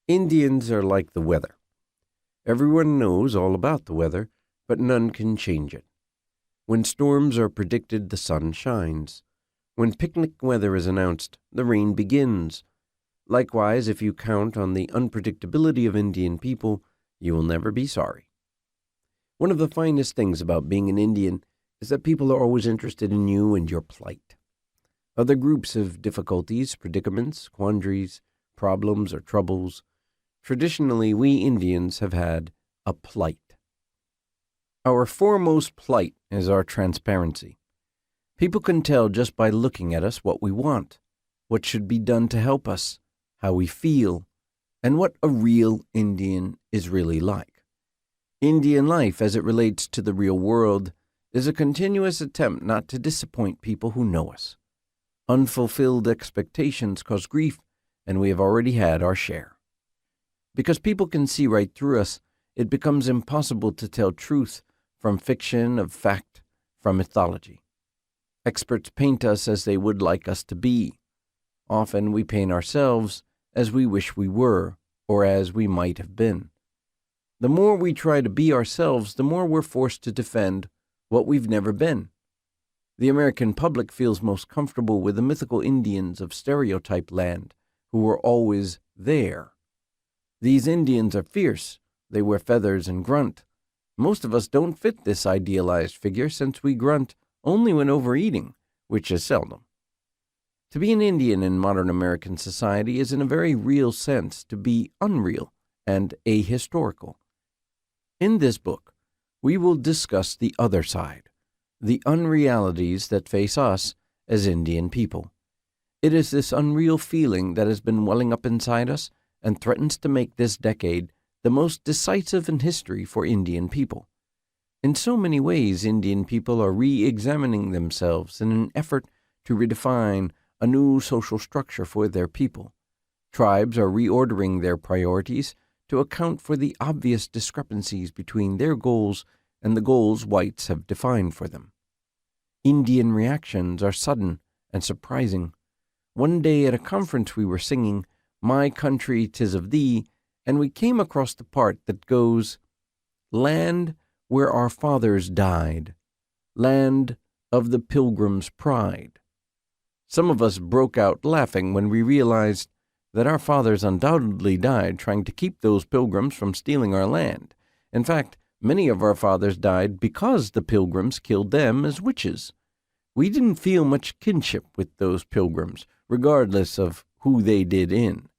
Indians are like the weather. Everyone knows all about the weather, but none can change it. When storms are predicted, the sun shines. When picnic weather is announced, the rain begins. Likewise, if you count on the unpredictability of Indian people, you will never be sorry. One of the finest things about being an Indian is that people are always interested in you and your plight. Other groups have difficulties, predicaments, quandaries, problems, or troubles. Traditionally, we Indians have had a plight. Our foremost plight is our transparency. People can tell just by looking at us what we want, what should be done to help us, how we feel, and what a real Indian is really like. Indian life, as it relates to the real world, is a continuous attempt not to disappoint people who know us. Unfulfilled expectations cause grief, and we have already had our share. Because people can see right through us, it becomes impossible to tell truth from fiction, of fact, from mythology. Experts paint us as they would like us to be. Often we paint ourselves as we wish we were, or as we might have been. The more we try to be ourselves, the more we're forced to defend what we've never been. The American public feels most comfortable with the mythical Indians of stereotype land, who were always there. These Indians are fierce. They wear feathers and grunt. Most of us don't fit this idealized figure, since we grunt only when overeating, which is seldom. To be an Indian in modern American society is in a very real sense to be unreal and ahistorical. In this book, we will discuss the other side, the unrealities that face us as Indian people. It is this unreal feeling that has been welling up inside us and threatens to make this decade the most decisive in history for Indian people. In so many ways, Indian people are re-examining themselves in an effort to redefine a new social structure for their people. Tribes are reordering their priorities to account for the obvious discrepancies between their goals and the goals whites have defined for them. Indian reactions are sudden and surprising. One day at a conference we were singing, "My Country 'Tis of Thee," and we came across the part that goes, "Land where our fathers died, land of the Pilgrim's pride." Some of us broke out laughing when we realized that our fathers undoubtedly died trying to keep those pilgrims from stealing our land. In fact, many of our fathers died because the pilgrims killed them as witches. We didn't feel much kinship with those pilgrims, regardless of who they did in.